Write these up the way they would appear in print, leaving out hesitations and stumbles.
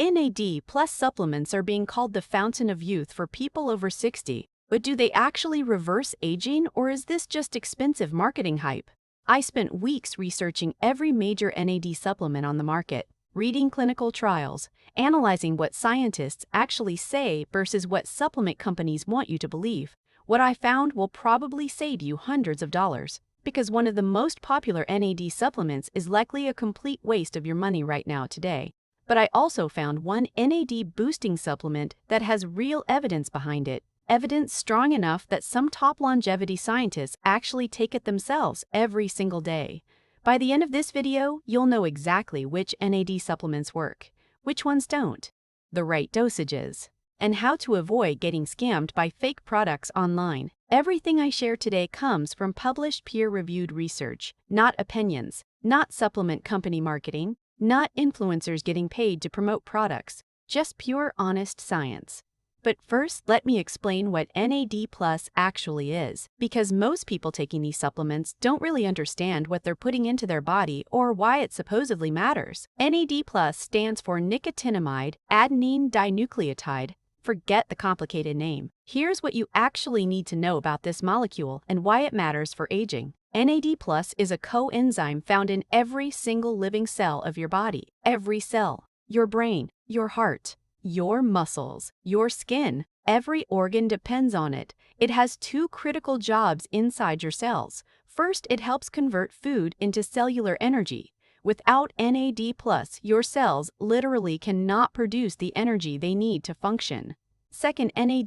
NAD plus supplements are being called the fountain of youth for people over 60, but do they actually reverse aging, or is this just expensive marketing hype? I spent weeks researching every major NAD supplement on the market, reading clinical trials, analyzing what scientists actually say versus what supplement companies want you to believe. What I found will probably save you hundreds of dollars, because one of the most popular NAD supplements is likely a complete waste of your money right now today. But I also found one NAD boosting supplement that has real evidence behind it, evidence strong enough that some top longevity scientists actually take it themselves every single day. By the end of this video, you'll know exactly which NAD supplements work, which ones don't, the right dosages, and how to avoid getting scammed by fake products online. Everything I share today comes from published peer-reviewed research, not opinions, not supplement company marketing, not influencers getting paid to promote products, just pure honest science. But first, let me explain what NAD Plus actually is, because most people taking these supplements don't really understand what they're putting into their body or why it supposedly matters. NAD Plus stands for nicotinamide adenine dinucleotide. Forget the complicated name. Here's what you actually need to know about this molecule and why it matters for aging. NAD Plus is a coenzyme found in every single living cell of your body. Every cell. Your brain, your heart, your muscles, your skin. Every organ depends on it. It has two critical jobs inside your cells. First, it helps convert food into cellular energy. Without NAD+, your cells literally cannot produce the energy they need to function. Second, NAD+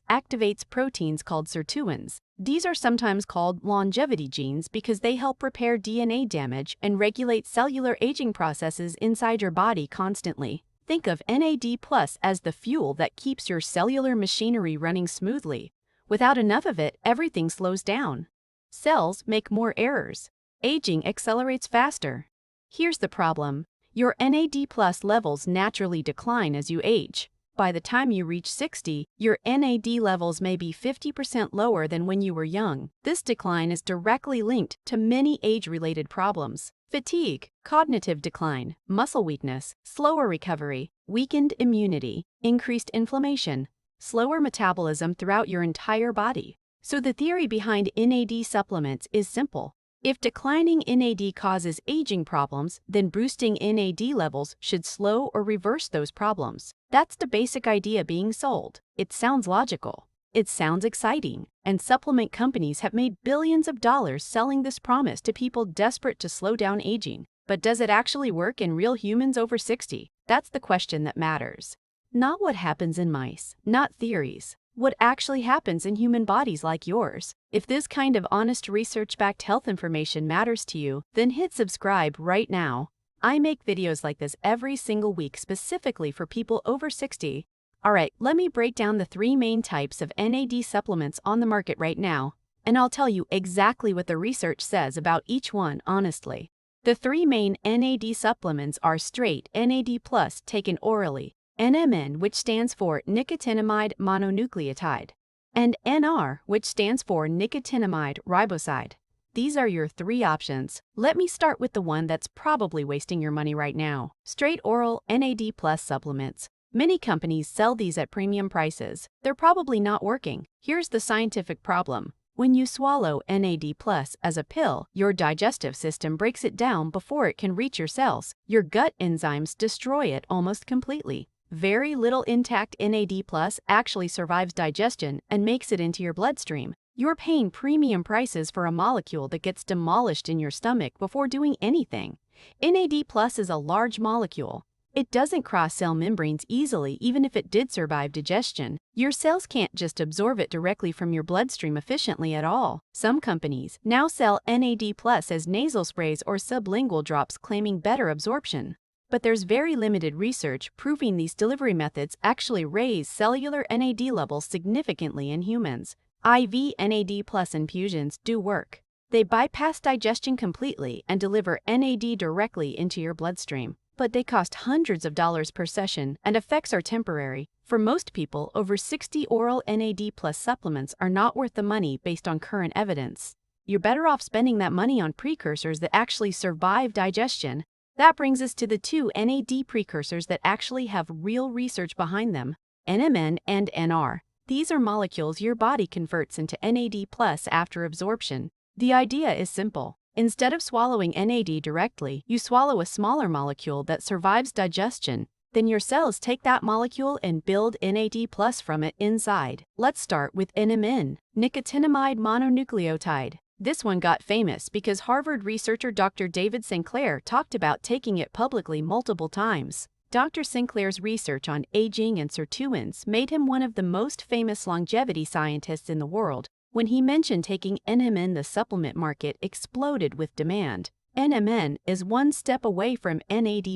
activates proteins called sirtuins. These are sometimes called longevity genes because they help repair DNA damage and regulate cellular aging processes inside your body constantly. Think of NAD+ as the fuel that keeps your cellular machinery running smoothly. Without enough of it, everything slows down. Cells make more errors. Aging accelerates faster. Here's the problem. Your NAD+ levels naturally decline as you age. By the time you reach 60, your NAD levels may be 50% lower than when you were young. This decline is directly linked to many age-related problems: fatigue, cognitive decline, muscle weakness, slower recovery, weakened immunity, increased inflammation, slower metabolism throughout your entire body. So the theory behind NAD supplements is simple. If declining NAD causes aging problems, then boosting NAD levels should slow or reverse those problems. That's the basic idea being sold. It sounds logical. It sounds exciting. And supplement companies have made billions of dollars selling this promise to people desperate to slow down aging. But does it actually work in real humans over 60? That's the question that matters. Not what happens in mice, not theories. What actually happens in human bodies like yours. If this kind of honest research-backed health information matters to you, then hit subscribe right now. I make videos like this every single week specifically for people over 60. Alright, let me break down the three main types of NAD supplements on the market right now, and I'll tell you exactly what the research says about each one honestly. The three main NAD supplements are straight NAD+, taken orally, NMN, which stands for nicotinamide mononucleotide, and NR, which stands for nicotinamide riboside. These are your three options. Let me start with the one that's probably wasting your money right now: straight oral NAD+ supplements. Many companies sell these at premium prices. They're probably not working. Here's the scientific problem. When you swallow NAD+ as a pill, your digestive system breaks it down before it can reach your cells. Your gut enzymes destroy it almost completely. Very little intact NAD+ actually survives digestion and makes it into your bloodstream. You're paying premium prices for a molecule that gets demolished in your stomach before doing anything. NAD+ is a large molecule. It doesn't cross cell membranes easily even if it did survive digestion. Your cells can't just absorb it directly from your bloodstream efficiently at all. Some companies now sell NAD+ as nasal sprays or sublingual drops claiming better absorption. But there's very limited research proving these delivery methods actually raise cellular NAD levels significantly in humans. IV NAD+ infusions do work. They bypass digestion completely and deliver NAD directly into your bloodstream. But they cost hundreds of dollars per session and effects are temporary. For most people, over 60 oral NAD+ supplements are not worth the money based on current evidence. You're better off spending that money on precursors that actually survive digestion. That brings us to the two NAD precursors that actually have real research behind them: NMN and NR. These are molecules your body converts into NAD+ after absorption. The idea is simple. Instead of swallowing NAD directly, you swallow a smaller molecule that survives digestion. Then your cells take that molecule and build NAD+ from it inside. Let's start with NMN, nicotinamide mononucleotide. This one got famous because Harvard researcher Dr. David Sinclair talked about taking it publicly multiple times. Dr. Sinclair's research on aging and sirtuins made him one of the most famous longevity scientists in the world. When he mentioned taking NMN, the supplement market exploded with demand. NMN is one step away from NAD+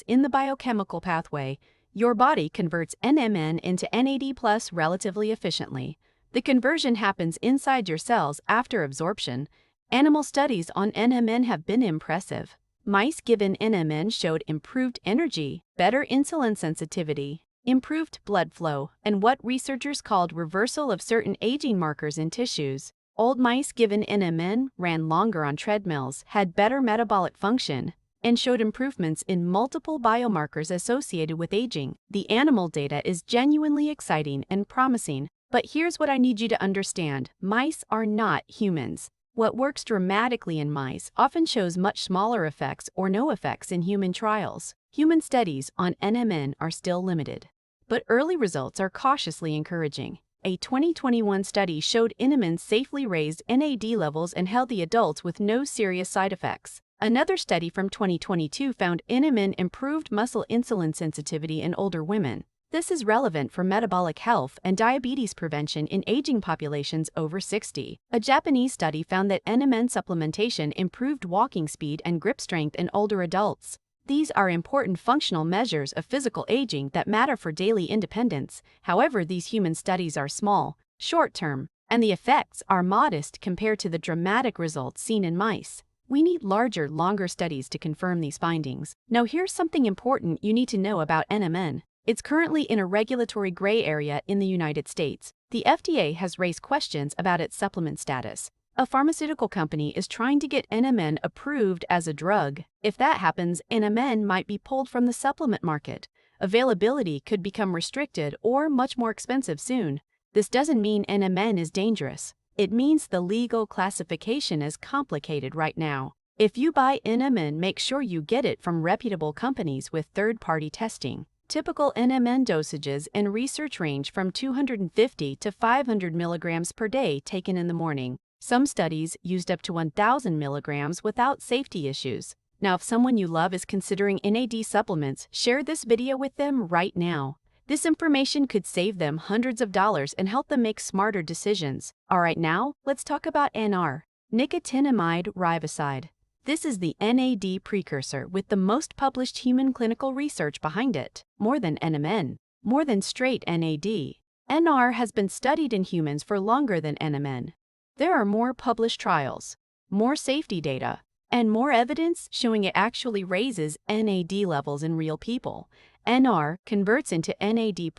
in the biochemical pathway. Your body converts NMN into NAD+ relatively efficiently. The conversion happens inside your cells after absorption. Animal studies on NMN have been impressive. Mice given NMN showed improved energy, better insulin sensitivity, improved blood flow, and what researchers called reversal of certain aging markers in tissues. Old mice given NMN ran longer on treadmills, had better metabolic function, and showed improvements in multiple biomarkers associated with aging. The animal data is genuinely exciting and promising. But here's what I need you to understand: mice are not humans. What works dramatically in mice often shows much smaller effects or no effects in human trials. Human studies on NMN are still limited, but early results are cautiously encouraging. A 2021 study showed NMN safely raised NAD levels in healthy adults with no serious side effects. Another study from 2022 found NMN improved muscle insulin sensitivity in older women. This is relevant for metabolic health and diabetes prevention in aging populations over 60. A Japanese study found that NMN supplementation improved walking speed and grip strength in older adults. These are important functional measures of physical aging that matter for daily independence. However, these human studies are small, short-term, and the effects are modest compared to the dramatic results seen in mice. We need larger, longer studies to confirm these findings. Now, here's something important you need to know about NMN. It's currently in a regulatory gray area in the United States. The FDA has raised questions about its supplement status. A pharmaceutical company is trying to get NMN approved as a drug. If that happens, NMN might be pulled from the supplement market. Availability could become restricted or much more expensive soon. This doesn't mean NMN is dangerous. It means the legal classification is complicated right now. If you buy NMN, make sure you get it from reputable companies with third-party testing. Typical NMN dosages in research range from 250 to 500 milligrams per day taken in the morning. Some studies used up to 1,000 milligrams without safety issues. Now, if someone you love is considering NAD supplements, share this video with them right now. This information could save them hundreds of dollars and help them make smarter decisions. All right, now, let's talk about NR, nicotinamide riboside. This is the NAD precursor with the most published human clinical research behind it. More than NMN, more than straight NAD. NR has been studied in humans for longer than NMN. There are more published trials, more safety data, and more evidence showing it actually raises NAD levels in real people. NR converts into NAD+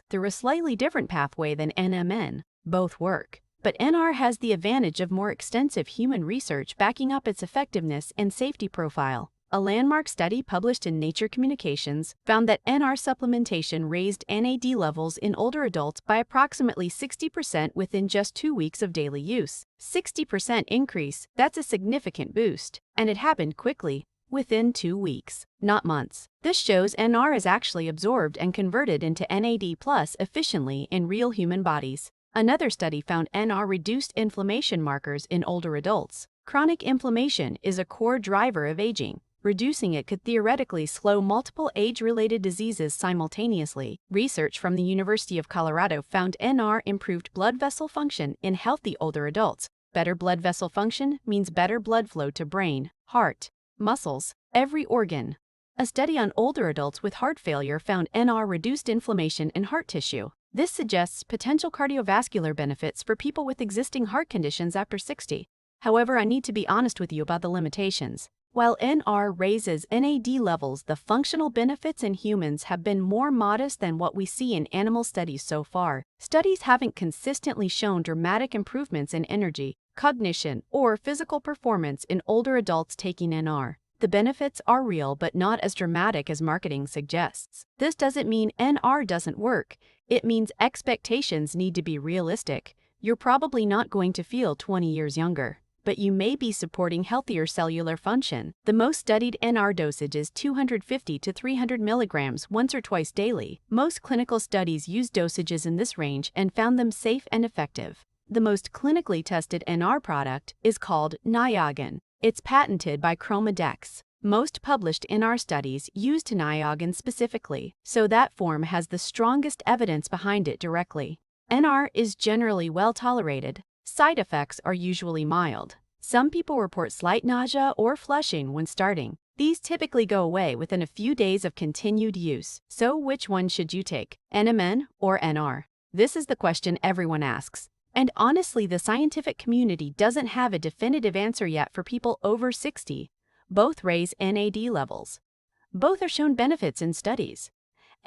through a slightly different pathway than NMN. Both work, but NR has the advantage of more extensive human research backing up its effectiveness and safety profile. A landmark study published in Nature Communications found that NR supplementation raised NAD levels in older adults by approximately 60% within just 2 weeks of daily use. 60% increase, that's a significant boost, and it happened quickly, within 2 weeks, not months. This shows NR is actually absorbed and converted into NAD+ efficiently in real human bodies. Another study found NR reduced inflammation markers in older adults. Chronic inflammation is a core driver of aging. Reducing it could theoretically slow multiple age-related diseases simultaneously. Research from the University of Colorado found NR improved blood vessel function in healthy older adults. Better blood vessel function means better blood flow to brain, heart, muscles, every organ. A study on older adults with heart failure found NR reduced inflammation in heart tissue. This suggests potential cardiovascular benefits for people with existing heart conditions after 60. However, I need to be honest with you about the limitations. While NR raises NAD levels, the functional benefits in humans have been more modest than what we see in animal studies so far. Studies haven't consistently shown dramatic improvements in energy, cognition, or physical performance in older adults taking NR. The benefits are real but not as dramatic as marketing suggests. This doesn't mean NR doesn't work. It means expectations need to be realistic. You're probably not going to feel 20 years younger, but you may be supporting healthier cellular function. The most studied NR dosage is 250 to 300 milligrams once or twice daily. Most clinical studies use dosages in this range and found them safe and effective. The most clinically tested NR product is called Niacin. It's patented by Chromadex. Most published NR studies used Niacin specifically, so that form has the strongest evidence behind it directly. NR is generally well tolerated. Side effects are usually mild. Some people report slight nausea or flushing when starting. These typically go away within a few days of continued use. So which one should you take, NMN or NR? This is the question everyone asks. And honestly, the scientific community doesn't have a definitive answer yet for people over 60. Both raise NAD levels. Both are shown benefits in studies.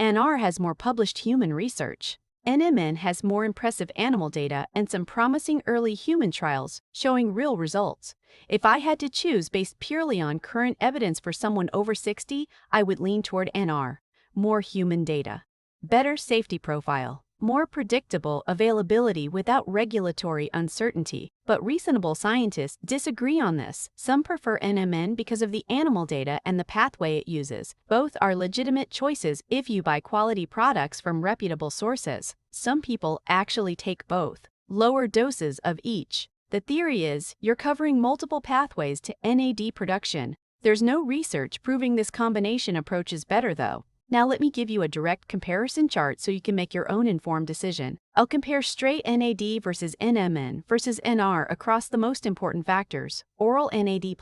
NR has more published human research. NMN has more impressive animal data and some promising early human trials showing real results. If I had to choose based purely on current evidence for someone over 60, I would lean toward NR. More human data. Better safety profile. More predictable availability without regulatory uncertainty. But reasonable scientists disagree on this. Some prefer NMN because of the animal data and the pathway it uses. Both are legitimate choices if you buy quality products from reputable sources. Some people actually take both. Lower doses of each. The theory is you're covering multiple pathways to NAD production. There's no research proving this combination approach is better though. Now let me give you a direct comparison chart so you can make your own informed decision. I'll compare straight NAD versus NMN versus NR across the most important factors: oral NAD+,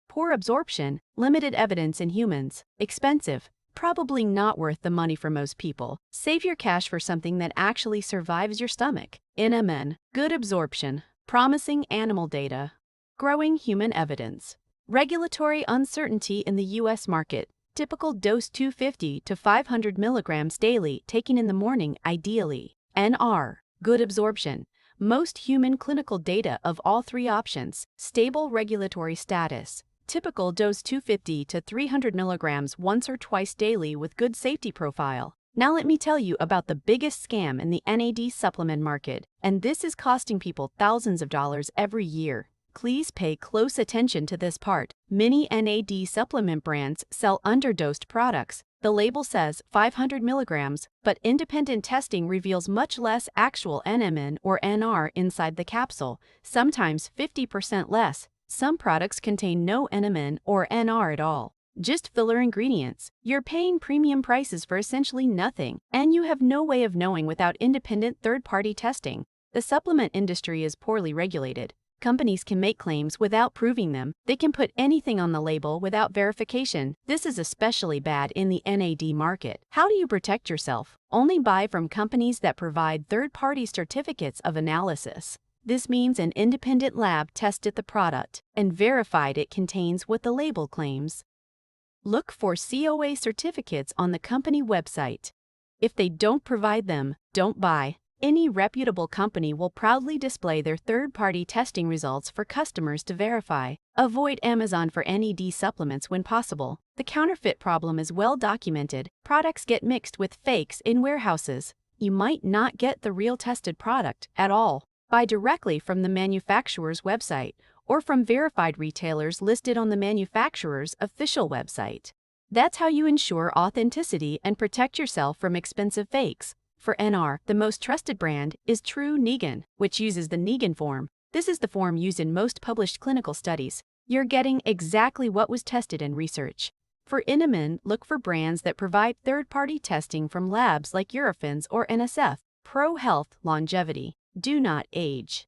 poor absorption, limited evidence in humans, expensive, probably not worth the money for most people. Save your cash for something that actually survives your stomach. NMN, good absorption, promising animal data, growing human evidence. Regulatory uncertainty in the U.S. market. Typical dose 250 to 500 milligrams daily, taken in the morning ideally. NR, good absorption. Most human clinical data of all three options. Stable regulatory status. Typical dose 250 to 300 milligrams once or twice daily with good safety profile. Now let me tell you about the biggest scam in the NAD supplement market, and this is costing people thousands of dollars every year. Please pay close attention to this part. Many NAD supplement brands sell underdosed products. The label says 500 milligrams, but independent testing reveals much less actual NMN or NR inside the capsule, sometimes 50% less. Some products contain no NMN or NR at all. Just filler ingredients. You're paying premium prices for essentially nothing, and you have no way of knowing without independent third-party testing. The supplement industry is poorly regulated. Companies can make claims without proving them. They can put anything on the label without verification. This is especially bad in the NAD market. How do you protect yourself? Only buy from companies that provide third-party certificates of analysis. This means an independent lab tested the product and verified it contains what the label claims. Look for COA certificates on the company website. If they don't provide them, don't buy. Any reputable company will proudly display their third-party testing results for customers to verify. Avoid Amazon for NAD supplements when possible. The counterfeit problem is well documented. Products get mixed with fakes in warehouses. You might not get the real tested product at all. Buy directly from the manufacturer's website or from verified retailers listed on the manufacturer's official website. That's how you ensure authenticity and protect yourself from expensive fakes. For NR, the most trusted brand is True Niacin, which uses the Niacin form. This is the form used in most published clinical studies. You're getting exactly what was tested in research. For NMN, look for brands that provide third-party testing from labs like Eurofins or NSF. Pro Health Longevity. Do not age.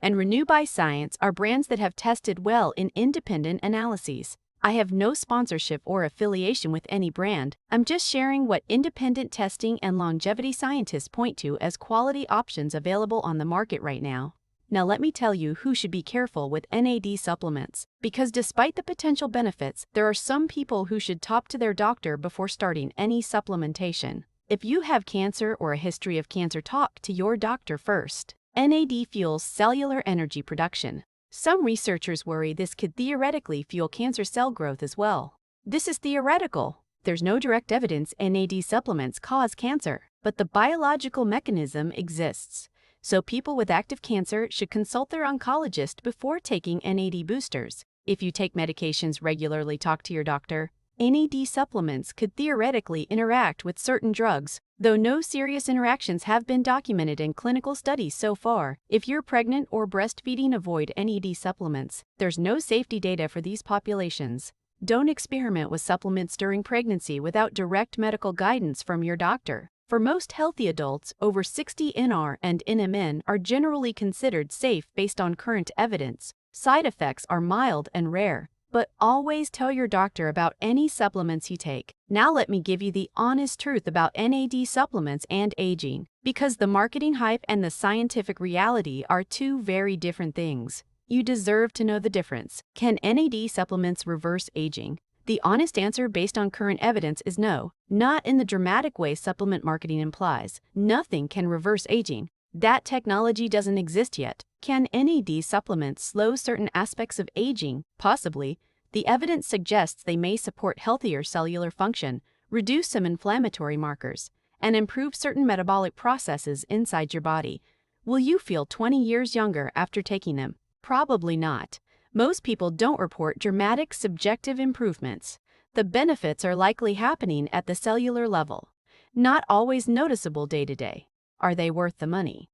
And Renew by Science are brands that have tested well in independent analyses. I have no sponsorship or affiliation with any brand. I'm just sharing what independent testing and longevity scientists point to as quality options available on the market right now. Now let me tell you who should be careful with NAD supplements, because despite the potential benefits, there are some people who should talk to their doctor before starting any supplementation. If you have cancer or a history of cancer, talk to your doctor first. NAD fuels cellular energy production. Some researchers worry this could theoretically fuel cancer cell growth as well. This is theoretical. There's no direct evidence NAD supplements cause cancer, but the biological mechanism exists. So people with active cancer should consult their oncologist before taking NAD boosters. If you take medications regularly, talk to your doctor. NAD supplements could theoretically interact with certain drugs, though no serious interactions have been documented in clinical studies so far. If you're pregnant or breastfeeding, avoid NAD supplements. There's no safety data for these populations. Don't experiment with supplements during pregnancy without direct medical guidance from your doctor. For most healthy adults, over 60 NR and NMN are generally considered safe based on current evidence. Side effects are mild and rare, but always tell your doctor about any supplements you take. Now let me give you the honest truth about NAD supplements and aging, because the marketing hype and the scientific reality are two very different things. You deserve to know the difference. Can NAD supplements reverse aging? The honest answer based on current evidence is no, not in the dramatic way supplement marketing implies. Nothing can reverse aging. That technology doesn't exist yet. Can NAD supplements slow certain aspects of aging? Possibly. The evidence suggests they may support healthier cellular function, reduce some inflammatory markers, and improve certain metabolic processes inside your body. Will you feel 20 years younger after taking them? Probably not. Most people don't report dramatic subjective improvements. The benefits are likely happening at the cellular level, not always noticeable day to day. Are they worth the money?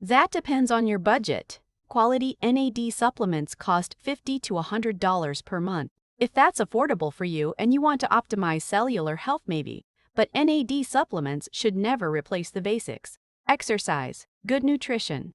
That depends on your budget. Quality NAD supplements cost $50 to $100 per month. If that's affordable for you and you want to optimize cellular health, maybe. But NAD supplements should never replace the basics: exercise, good nutrition,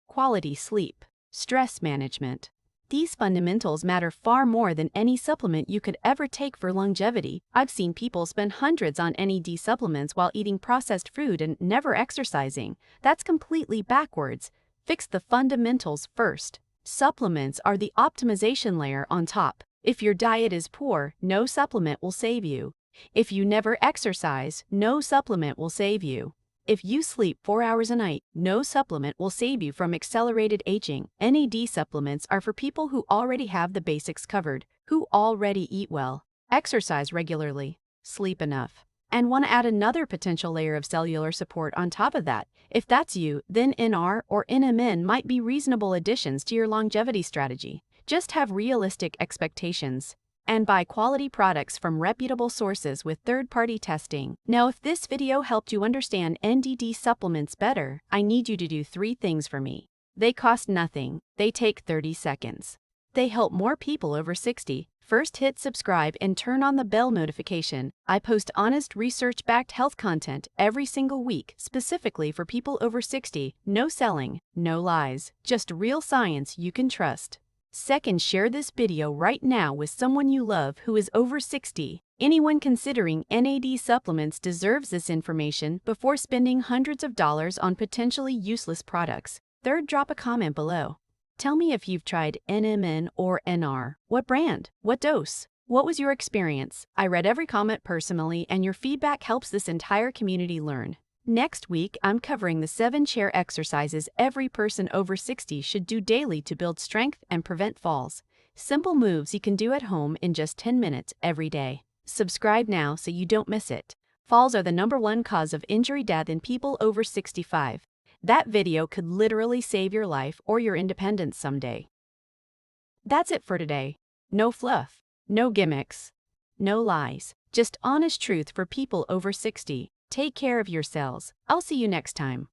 quality sleep, stress management. These fundamentals matter far more than any supplement you could ever take for longevity. I've seen people spend hundreds on NAD supplements while eating processed food and never exercising. That's completely backwards. Fix the fundamentals first. Supplements are the optimization layer on top. If your diet is poor, no supplement will save you. If you never exercise, no supplement will save you. If you sleep 4 hours a night, no supplement will save you from accelerated aging. NAD supplements are for people who already have the basics covered, who already eat well, exercise regularly, sleep enough, and want to add another potential layer of cellular support on top of that. If that's you, then NR or NMN might be reasonable additions to your longevity strategy. Just have realistic expectations and buy quality products from reputable sources with third-party testing. Now, if this video helped you understand NAD supplements better, I need you to do 3 things for me. They cost nothing. They take 30 seconds. They help more people over 60. First, hit subscribe and turn on the bell notification. I post honest, research-backed health content every single week, specifically for people over 60. No selling, no lies, just real science you can trust. Second, share this video right now with someone you love who is over 60. Anyone considering NAD supplements deserves this information before spending hundreds of dollars on potentially useless products. Third, drop a comment below. Tell me if you've tried NMN or NR. What brand? What dose? What was your experience? I read every comment personally, and your feedback helps this entire community learn. Next week, I'm covering the 7 chair exercises every person over 60 should do daily to build strength and prevent falls. Simple moves you can do at home in just 10 minutes every day. Subscribe now so you don't miss it. Falls are the #1 cause of injury death in people over 65. That video could literally save your life or your independence someday. That's it for today. No fluff, no gimmicks, no lies, just honest truth for people over 60. Take care of yourselves. I'll see you next time.